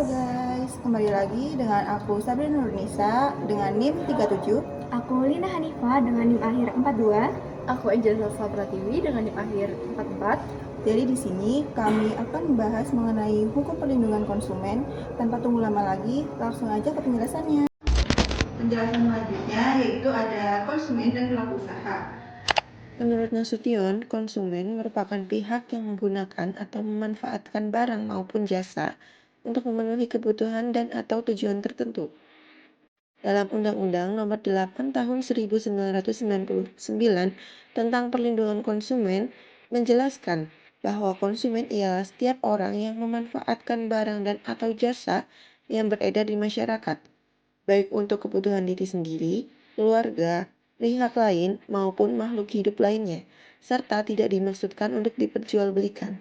guys, kembali lagi dengan aku Sabrina Nurnisa dengan NIM 37. Aku Lina Hanifah dengan NIM akhir 42. Aku Angel Salsa Pratiwi dengan NIM akhir 44. Jadi di sini kami akan membahas mengenai hukum perlindungan konsumen. Tanpa tunggu lama lagi, langsung aja ke penjelasannya. Penjelasan selanjutnya yaitu ada konsumen dan pelaku usaha. Menurut Nasution, konsumen merupakan pihak yang menggunakan atau memanfaatkan barang maupun jasa untuk memenuhi kebutuhan dan atau tujuan tertentu. Dalam Undang-Undang Nomor 8 Tahun 1999 tentang Perlindungan Konsumen menjelaskan bahwa konsumen ialah setiap orang yang memanfaatkan barang dan atau jasa yang beredar di masyarakat, baik untuk kebutuhan diri sendiri, keluarga, pihak lain, maupun makhluk hidup lainnya, serta tidak dimaksudkan untuk diperjualbelikan.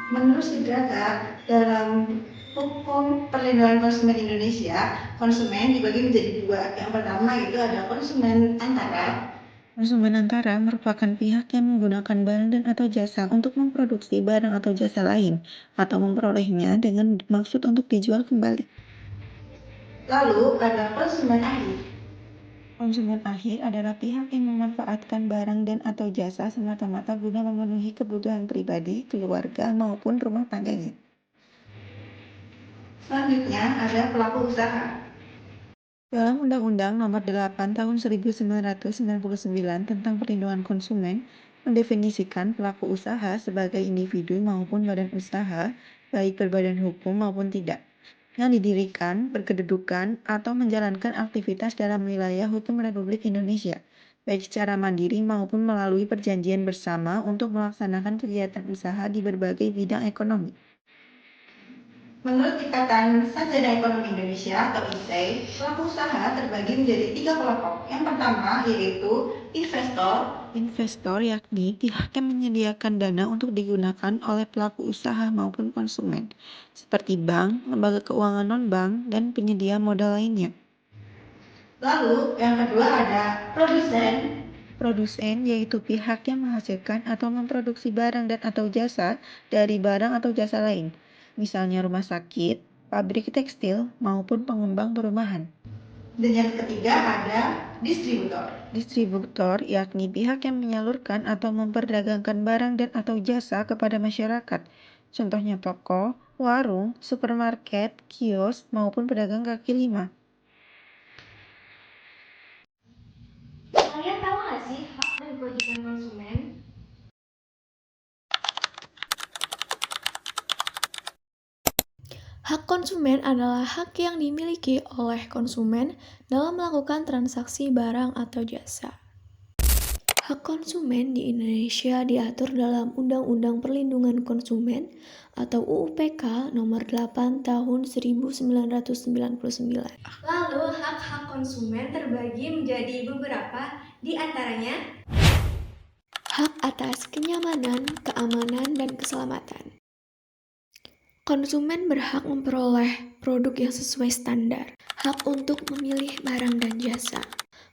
Menurut Sidrata, dalam hukum perlindungan konsumen Indonesia, konsumen dibagi menjadi dua. Yang pertama itu ada konsumen antara. Konsumen antara merupakan pihak yang menggunakan barang dan atau jasa untuk memproduksi barang atau jasa lain atau memperolehnya dengan maksud untuk dijual kembali. Lalu ada konsumen akhir. Konsumen akhir adalah pihak yang memanfaatkan barang dan atau jasa semata-mata guna memenuhi kebutuhan pribadi, keluarga, maupun rumah tangganya. Selanjutnya ada pelaku usaha. Dalam Undang-Undang Nomor 8 Tahun 1999 tentang Perlindungan Konsumen mendefinisikan pelaku usaha sebagai individu maupun badan usaha, baik berbadan hukum maupun tidak, yang didirikan, berkedudukan, atau menjalankan aktivitas dalam wilayah hukum Republik Indonesia, baik secara mandiri maupun melalui perjanjian bersama untuk melaksanakan kegiatan usaha di berbagai bidang ekonomi. Menurut Ikatan Sarjana Ekonomi Indonesia atau ISEI, pelaku usaha terbagi menjadi 3 kelompok. Yang pertama yaitu investor. Investor yakni pihak yang menyediakan dana untuk digunakan oleh pelaku usaha maupun konsumen, seperti bank, lembaga keuangan non-bank, dan penyedia modal lainnya. Lalu yang kedua ada produsen. Produsen yaitu pihak yang menghasilkan atau memproduksi barang dan atau jasa dari barang atau jasa lain, misalnya rumah sakit, pabrik tekstil, maupun pengembang perumahan. Dan yang ketiga ada distributor. Distributor yakni pihak yang menyalurkan atau memperdagangkan barang dan atau jasa kepada masyarakat, contohnya toko, warung, supermarket, kios, maupun pedagang kaki lima. Kalian tahu nggak sih hak dan kewajiban konsumen? Hak konsumen adalah hak yang dimiliki oleh konsumen dalam melakukan transaksi barang atau jasa. Hak konsumen di Indonesia diatur dalam Undang-Undang Perlindungan Konsumen atau UU-PK Nomor 8 Tahun 1999. Lalu hak-hak konsumen terbagi menjadi beberapa, di antaranya hak atas kenyamanan, keamanan, dan keselamatan. Konsumen berhak memperoleh produk yang sesuai standar. Hak untuk memilih barang dan jasa.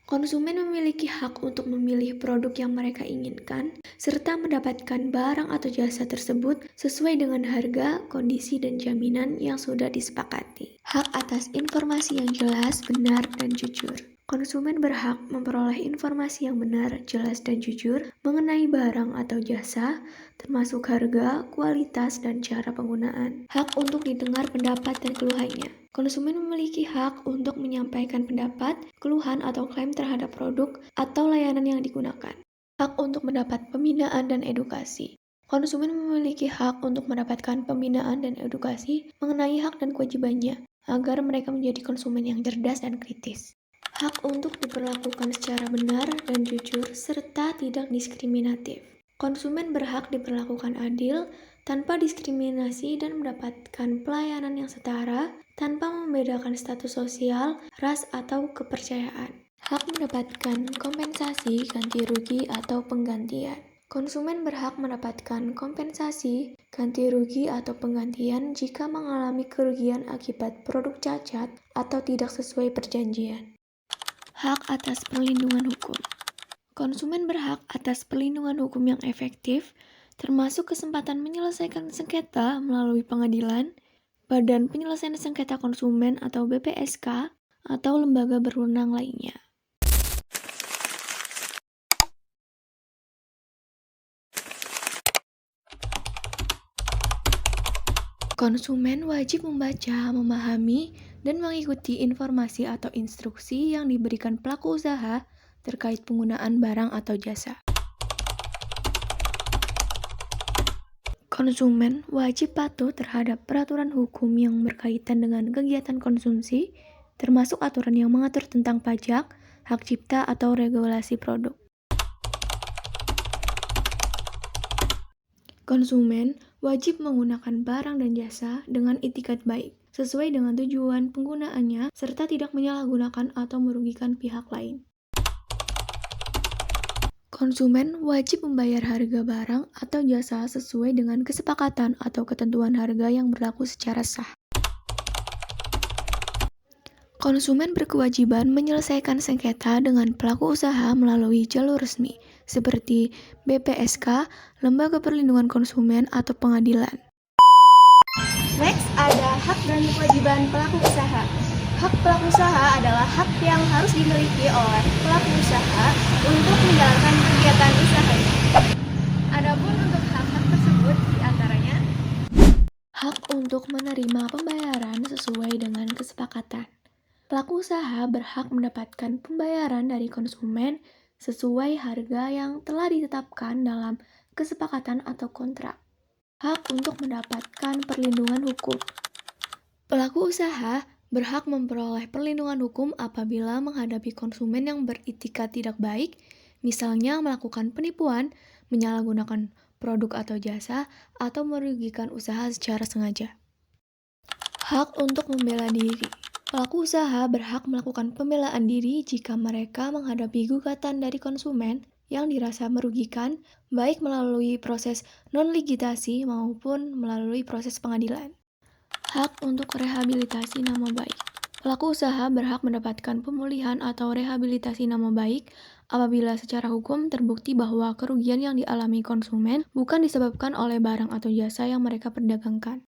Konsumen memiliki hak untuk memilih produk yang mereka inginkan, serta mendapatkan barang atau jasa tersebut sesuai dengan harga, kondisi, dan jaminan yang sudah disepakati. Hak atas informasi yang jelas, benar, dan jujur. Konsumen berhak memperoleh informasi yang benar, jelas, dan jujur mengenai barang atau jasa, termasuk harga, kualitas, dan cara penggunaan. Hak untuk didengar pendapat dan keluhannya. Konsumen memiliki hak untuk menyampaikan pendapat, keluhan, atau klaim terhadap produk atau layanan yang digunakan. Hak untuk mendapat pembinaan dan edukasi. Konsumen memiliki hak untuk mendapatkan pembinaan dan edukasi mengenai hak dan kewajibannya, agar mereka menjadi konsumen yang cerdas dan kritis. Hak untuk diperlakukan secara benar dan jujur, serta tidak diskriminatif. Konsumen berhak diperlakukan adil, tanpa diskriminasi dan mendapatkan pelayanan yang setara, tanpa membedakan status sosial, ras, atau kepercayaan. Hak mendapatkan kompensasi, ganti rugi, atau penggantian. Konsumen berhak mendapatkan kompensasi, ganti rugi, atau penggantian jika mengalami kerugian akibat produk cacat atau tidak sesuai perjanjian. Hak atas perlindungan hukum. Konsumen berhak atas perlindungan hukum yang efektif, termasuk kesempatan menyelesaikan sengketa melalui pengadilan, Badan Penyelesaian Sengketa Konsumen atau BPSK, atau lembaga berwenang lainnya. Konsumen wajib membaca, memahami, dan mengikuti informasi atau instruksi yang diberikan pelaku usaha terkait penggunaan barang atau jasa. Konsumen wajib patuh terhadap peraturan hukum yang berkaitan dengan kegiatan konsumsi, termasuk aturan yang mengatur tentang pajak, hak cipta, atau regulasi produk. Konsumen wajib menggunakan barang dan jasa dengan itikat baik, sesuai dengan tujuan penggunaannya, serta tidak menyalahgunakan atau merugikan pihak lain. Konsumen wajib membayar harga barang atau jasa sesuai dengan kesepakatan atau ketentuan harga yang berlaku secara sah. Konsumen berkewajiban menyelesaikan sengketa dengan pelaku usaha melalui jalur resmi, seperti BPSK, Lembaga Perlindungan Konsumen, atau pengadilan. Next, ada hak dan kewajiban pelaku usaha. Hak pelaku usaha adalah hak yang harus dimiliki oleh pelaku usaha untuk menjalankan kegiatan usahanya. Adapun untuk hak-hak tersebut diantaranya Hak untuk menerima pembayaran sesuai dengan kesepakatan. Pelaku usaha berhak mendapatkan pembayaran dari konsumen sesuai harga yang telah ditetapkan dalam kesepakatan atau kontrak. Hak untuk mendapatkan perlindungan hukum. Pelaku usaha berhak memperoleh perlindungan hukum apabila menghadapi konsumen yang beritikat tidak baik, misalnya melakukan penipuan, menyalahgunakan produk atau jasa, atau merugikan usaha secara sengaja. Hak untuk membela diri. Pelaku usaha berhak melakukan pembelaan diri jika mereka menghadapi gugatan dari konsumen yang dirasa merugikan, baik melalui proses non-ligitasi maupun melalui proses pengadilan. Hak untuk rehabilitasi nama baik. Pelaku usaha berhak mendapatkan pemulihan atau rehabilitasi nama baik apabila secara hukum terbukti bahwa kerugian yang dialami konsumen bukan disebabkan oleh barang atau jasa yang mereka perdagangkan.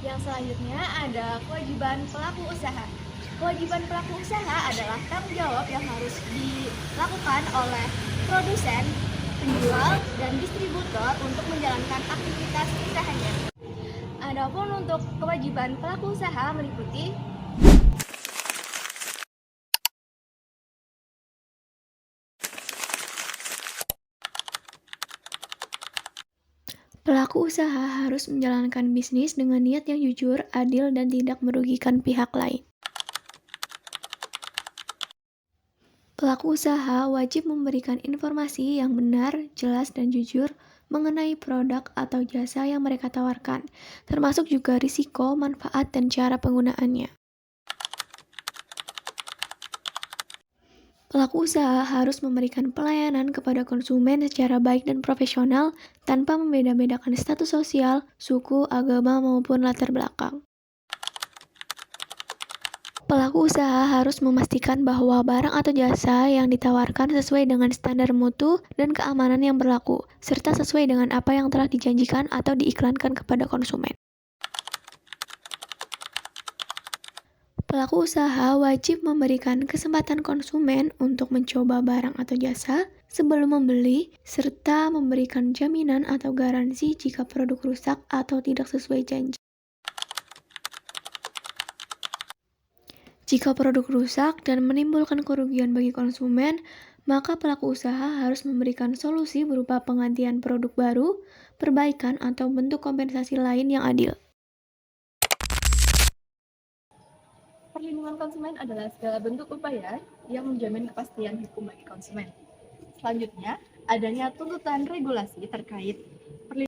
yang selanjutnya ada kewajiban pelaku usaha. Kewajiban pelaku usaha adalah tanggung jawab yang harus dilakukan oleh produsen, penjual, dan distributor untuk menjalankan aktivitas usahanya. Adapun untuk kewajiban pelaku usaha meliputi Pelaku usaha harus menjalankan bisnis dengan niat yang jujur, adil, dan tidak merugikan pihak lain. Pelaku usaha wajib memberikan informasi yang benar, jelas, dan jujur mengenai produk atau jasa yang mereka tawarkan, termasuk juga risiko, manfaat, dan cara penggunaannya. Pelaku usaha harus memberikan pelayanan kepada konsumen secara baik dan profesional tanpa membeda-bedakan status sosial, suku, agama, maupun latar belakang. Pelaku usaha harus memastikan bahwa barang atau jasa yang ditawarkan sesuai dengan standar mutu dan keamanan yang berlaku, serta sesuai dengan apa yang telah dijanjikan atau diiklankan kepada konsumen. Pelaku usaha wajib memberikan kesempatan konsumen untuk mencoba barang atau jasa sebelum membeli, serta memberikan jaminan atau garansi jika produk rusak atau tidak sesuai janji. Jika produk rusak dan menimbulkan kerugian bagi konsumen, maka pelaku usaha harus memberikan solusi berupa penggantian produk baru, perbaikan, atau bentuk kompensasi lain yang adil. Perlindungan konsumen adalah segala bentuk upaya yang menjamin kepastian hukum bagi konsumen. Selanjutnya, adanya tuntutan regulasi terkait perlindungan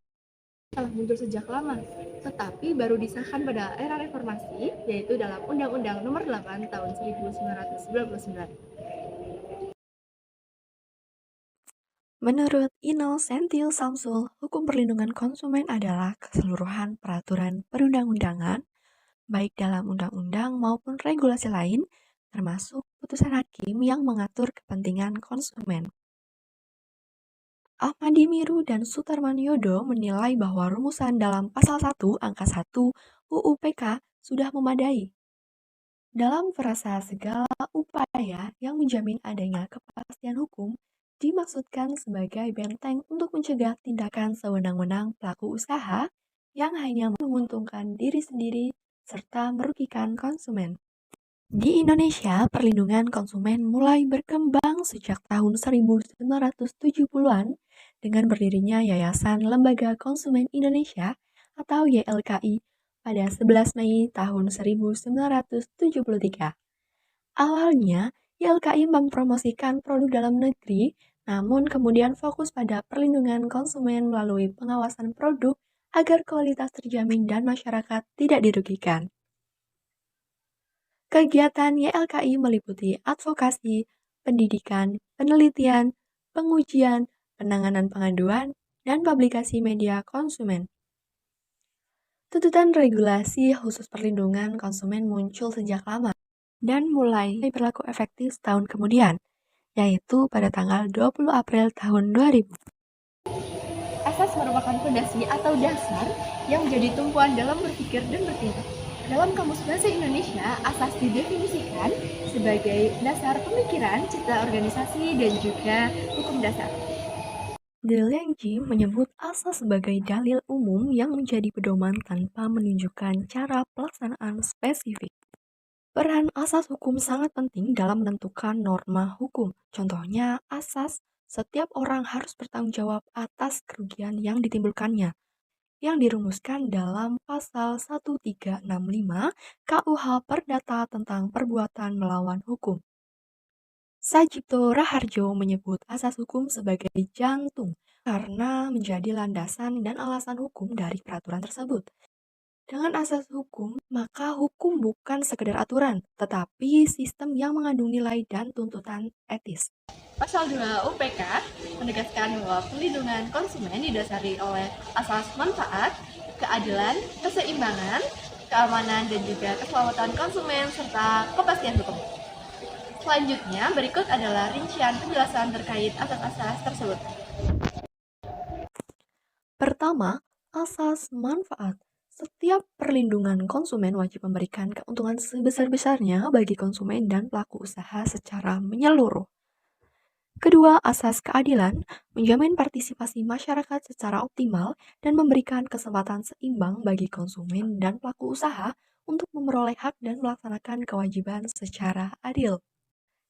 telah muncul sejak lama, tetapi baru disahkan pada era reformasi, yaitu dalam Undang-Undang Nomor 8 Tahun 1999. Menurut Innocentius Samsul, hukum perlindungan konsumen adalah keseluruhan peraturan perundang-undangan, baik dalam undang-undang maupun regulasi lain, termasuk putusan hakim yang mengatur kepentingan konsumen. Ahmadi Miru dan Sutarman Yodo menilai bahwa rumusan dalam pasal 1 angka 1 UU PK sudah memadai dalam frasa segala upaya yang menjamin adanya kepastian hukum dimaksudkan sebagai benteng untuk mencegah tindakan sewenang-wenang pelaku usaha yang hanya menguntungkan diri sendiri serta merugikan konsumen. Di Indonesia, perlindungan konsumen mulai berkembang sejak tahun 1970-an dengan berdirinya Yayasan Lembaga Konsumen Indonesia atau YLKI pada 11 Mei tahun 1973. Awalnya, YLKI mempromosikan produk dalam negeri, namun kemudian fokus pada perlindungan konsumen melalui pengawasan produk agar kualitas terjamin dan masyarakat tidak dirugikan. Kegiatan YLKI meliputi advokasi, pendidikan, penelitian, pengujian, penanganan pengaduan, dan publikasi media konsumen. Tuntutan regulasi khusus perlindungan konsumen muncul sejak lama dan mulai berlaku efektif setahun kemudian, yaitu pada tanggal 20 April tahun 2000. Asas merupakan fondasi atau dasar yang menjadi tumpuan dalam berpikir dan bertindak. Dalam Kamus Bahasa Indonesia, asas didefinisikan sebagai dasar pemikiran, citra organisasi, dan juga hukum dasar. Deliengji menyebut asas sebagai dalil umum yang menjadi pedoman tanpa menunjukkan cara pelaksanaan spesifik. Peran asas hukum sangat penting dalam menentukan norma hukum. Contohnya, asas setiap orang harus bertanggung jawab atas kerugian yang ditimbulkannya, yang dirumuskan dalam pasal 1365 KUH Perdata tentang perbuatan melawan hukum. Sajipto Raharjo menyebut asas hukum sebagai jantung karena menjadi landasan dan alasan hukum dari peraturan tersebut. Dengan asas hukum, maka hukum bukan sekedar aturan, tetapi sistem yang mengandung nilai dan tuntutan etis. Pasal 2 UPK menegaskan bahwa perlindungan konsumen didasari oleh asas manfaat, keadilan, keseimbangan, keamanan, dan juga keselamatan konsumen serta kepastian hukum. Selanjutnya, berikut adalah rincian penjelasan terkait asas-asas tersebut. Pertama, asas manfaat. Setiap perlindungan konsumen wajib memberikan keuntungan sebesar-besarnya bagi konsumen dan pelaku usaha secara menyeluruh. Kedua, asas keadilan menjamin partisipasi masyarakat secara optimal dan memberikan kesempatan seimbang bagi konsumen dan pelaku usaha untuk memperoleh hak dan melaksanakan kewajiban secara adil.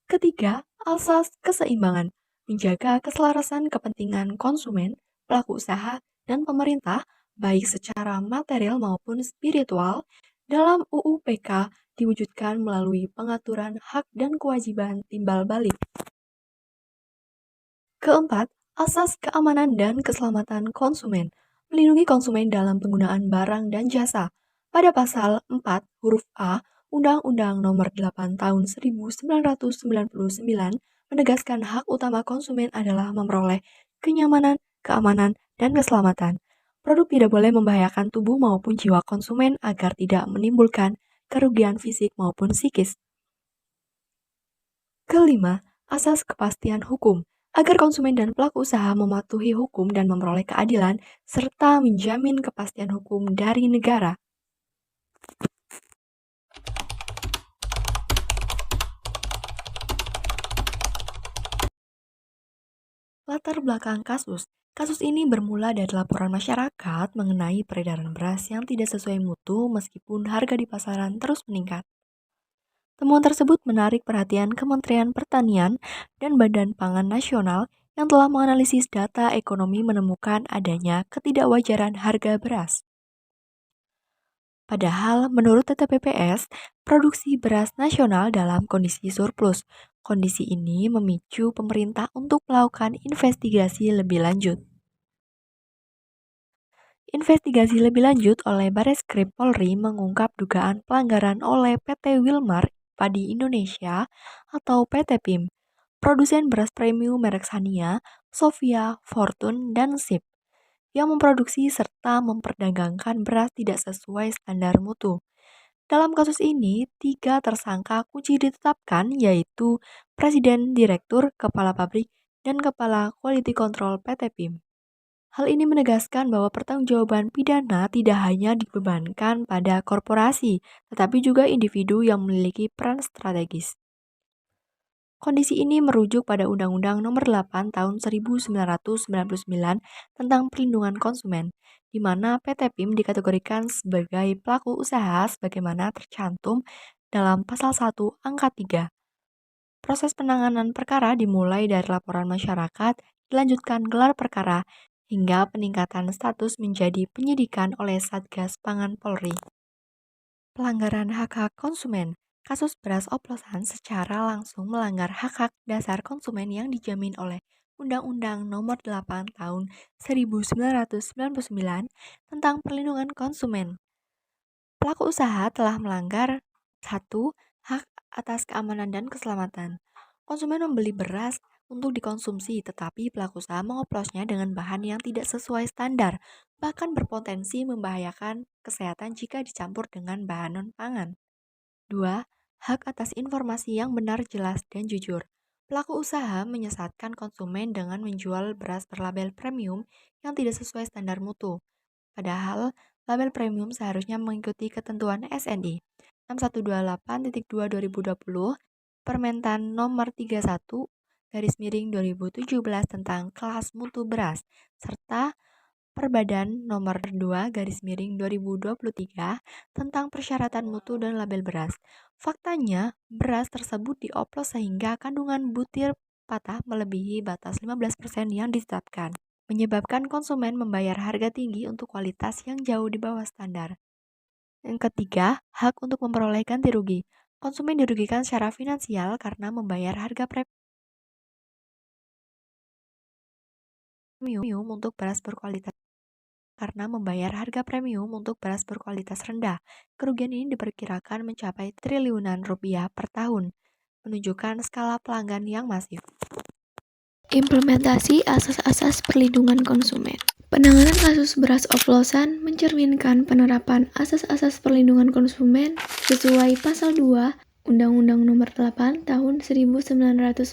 Ketiga, asas keseimbangan menjaga keselarasan kepentingan konsumen, pelaku usaha, dan pemerintah baik secara material maupun spiritual dalam UU PK diwujudkan melalui pengaturan hak dan kewajiban timbal balik. Keempat, asas keamanan dan keselamatan konsumen melindungi konsumen dalam penggunaan barang dan jasa. Pada pasal 4 huruf A Undang-Undang Nomor 8 Tahun 1999 menegaskan hak utama konsumen adalah memperoleh kenyamanan, keamanan, dan keselamatan. Produk tidak boleh membahayakan tubuh maupun jiwa konsumen agar tidak menimbulkan kerugian fisik maupun psikis. Kelima, asas kepastian hukum agar konsumen dan pelaku usaha mematuhi hukum dan memperoleh keadilan serta menjamin kepastian hukum dari negara. Latar belakang kasus. Kasus ini bermula dari laporan masyarakat mengenai peredaran beras yang tidak sesuai mutu meskipun harga di pasaran terus meningkat. Temuan tersebut menarik perhatian Kementerian Pertanian dan Badan Pangan Nasional yang telah menganalisis data ekonomi menemukan adanya ketidakwajaran harga beras. Padahal menurut data BPS, produksi beras nasional dalam kondisi surplus. Kondisi ini memicu pemerintah untuk melakukan investigasi lebih lanjut. Investigasi lebih lanjut oleh Bareskrim Polri mengungkap dugaan pelanggaran oleh PT Wilmar Padi Indonesia atau PT PIM, produsen beras premium merek Sania, Sofia, Fortune, dan SIP, yang memproduksi serta memperdagangkan beras tidak sesuai standar mutu. Dalam kasus ini, 3 tersangka kunci ditetapkan yaitu Presiden, Direktur, Kepala Pabrik, dan Kepala Quality Control PT PIM. Hal ini menegaskan bahwa pertanggungjawaban pidana tidak hanya dibebankan pada korporasi, tetapi juga individu yang memiliki peran strategis. Kondisi ini merujuk pada Undang-Undang Nomor 8 Tahun 1999 tentang Perlindungan Konsumen, di mana PT PIM dikategorikan sebagai pelaku usaha sebagaimana tercantum dalam Pasal 1 Angka 3. Proses penanganan perkara dimulai dari laporan masyarakat, dilanjutkan gelar perkara, hingga peningkatan status menjadi penyidikan oleh Satgas Pangan Polri. Pelanggaran hak-hak konsumen. Kasus beras oplosan secara langsung melanggar hak-hak dasar konsumen yang dijamin oleh Undang-Undang Nomor 8 Tahun 1999 tentang Perlindungan Konsumen. Pelaku usaha telah melanggar 1. Hak atas keamanan dan keselamatan. Konsumen membeli beras untuk dikonsumsi, tetapi pelaku usaha mengoplosnya dengan bahan yang tidak sesuai standar, bahkan berpotensi membahayakan kesehatan jika dicampur dengan bahan non-pangan. 2. Hak atas informasi yang benar, jelas, dan jujur. Pelaku usaha menyesatkan konsumen dengan menjual beras berlabel premium yang tidak sesuai standar mutu. Padahal, label premium seharusnya mengikuti ketentuan SNI 6128.2/2020, Permentan Nomor 31/2017 tentang kelas mutu beras, serta Perbadan Nomor 2/2023 tentang persyaratan mutu dan label beras. Faktanya, beras tersebut dioplos sehingga kandungan butir patah melebihi batas 15% yang ditetapkan, menyebabkan konsumen membayar harga tinggi untuk kualitas yang jauh di bawah standar. Yang ketiga, hak untuk memperoleh ganti rugi. Konsumen dirugikan secara finansial karena membayar harga premium untuk beras berkualitas rendah. Kerugian ini diperkirakan mencapai triliunan rupiah per tahun, menunjukkan skala pelanggan yang masif. Implementasi asas-asas perlindungan konsumen. Penanganan kasus beras oplosan mencerminkan penerapan asas-asas perlindungan konsumen sesuai Pasal 2 Undang-Undang Nomor 8 Tahun 1999.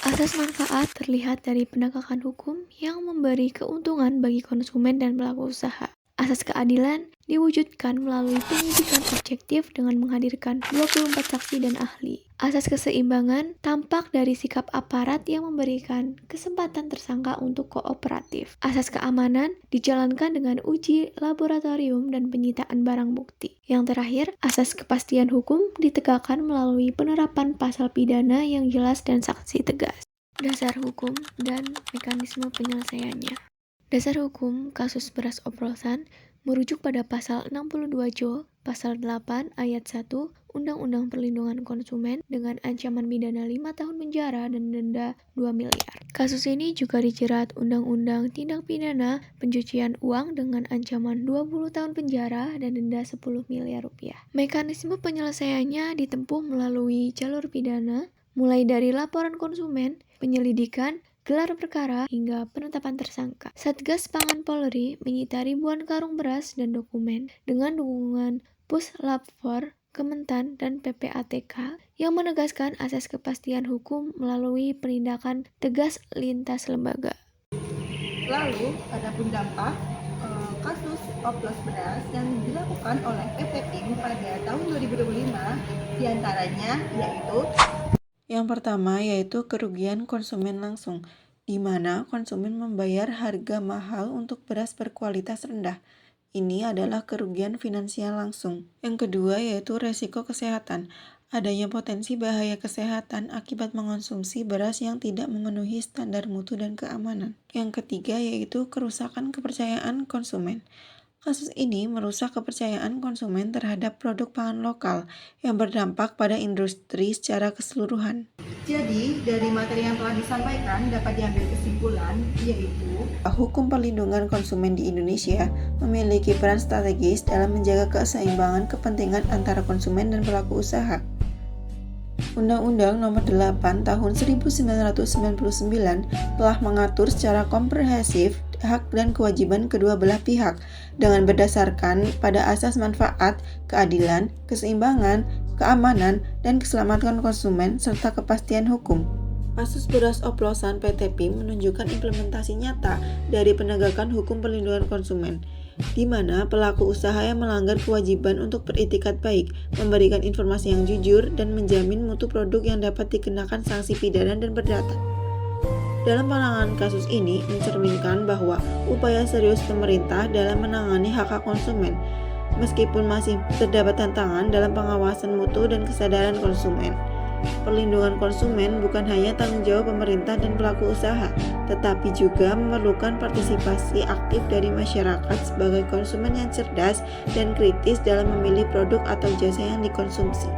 Asas manfaat terlihat dari penegakan hukum yang memberi keuntungan bagi konsumen dan pelaku usaha. Asas keadilan diwujudkan melalui penyidikan objektif dengan menghadirkan 24 saksi dan ahli. Asas keseimbangan tampak dari sikap aparat yang memberikan kesempatan tersangka untuk kooperatif. Asas keamanan dijalankan dengan uji laboratorium dan penyitaan barang bukti. Yang terakhir, asas kepastian hukum ditegakkan melalui penerapan pasal pidana yang jelas dan sanksi tegas. Dasar hukum dan mekanisme penyelesaiannya. Dasar hukum kasus beras oplosan merujuk pada Pasal 62 Jo, Pasal 8 Ayat 1 Undang-Undang Perlindungan Konsumen dengan ancaman pidana 5 tahun penjara dan denda 2 miliar. Kasus ini juga dijerat Undang-Undang Tindak Pidana Pencucian Uang dengan ancaman 20 tahun penjara dan denda 10 miliar rupiah. Mekanisme penyelesaiannya ditempuh melalui jalur pidana, mulai dari laporan konsumen, penyelidikan, gelar perkara, hingga penetapan tersangka. Satgas Pangan Polri menyita ribuan karung beras dan dokumen dengan dukungan Puslapfor, Kementan, dan PPATK yang menegaskan asas kepastian hukum melalui penindakan tegas lintas lembaga. Lalu, adapun dampak kasus oplos beras yang dilakukan oleh PT PIM pada tahun 2025 diantaranya yaitu yang pertama yaitu kerugian konsumen langsung, di mana konsumen membayar harga mahal untuk beras berkualitas rendah. Ini adalah kerugian finansial langsung. Yang kedua yaitu resiko kesehatan. Adanya potensi bahaya kesehatan akibat mengonsumsi beras yang tidak memenuhi standar mutu dan keamanan. Yang ketiga yaitu kerusakan kepercayaan konsumen. Kasus ini merusak kepercayaan konsumen terhadap produk pangan lokal yang berdampak pada industri secara keseluruhan. Jadi, dari materi yang telah disampaikan dapat diambil kesimpulan yaitu hukum perlindungan konsumen di Indonesia memiliki peran strategis dalam menjaga keseimbangan kepentingan antara konsumen dan pelaku usaha. Undang-Undang Nomor 8 Tahun 1999 telah mengatur secara komprehensif hak dan kewajiban kedua belah pihak dengan berdasarkan pada asas manfaat, keadilan, keseimbangan, keamanan, dan keselamatan konsumen serta kepastian hukum. Kasus beras oplosan PT PIM menunjukkan implementasi nyata dari penegakan hukum perlindungan konsumen, di mana pelaku usaha yang melanggar kewajiban untuk beritikat baik, memberikan informasi yang jujur, dan menjamin mutu produk yang dapat dikenakan sanksi pidana dan perdata. Dalam penanganan kasus ini mencerminkan bahwa upaya serius pemerintah dalam menangani hak-hak konsumen, meskipun masih terdapat tantangan dalam pengawasan mutu dan kesadaran konsumen. Perlindungan konsumen bukan hanya tanggung jawab pemerintah dan pelaku usaha, tetapi juga memerlukan partisipasi aktif dari masyarakat sebagai konsumen yang cerdas dan kritis dalam memilih produk atau jasa yang dikonsumsi.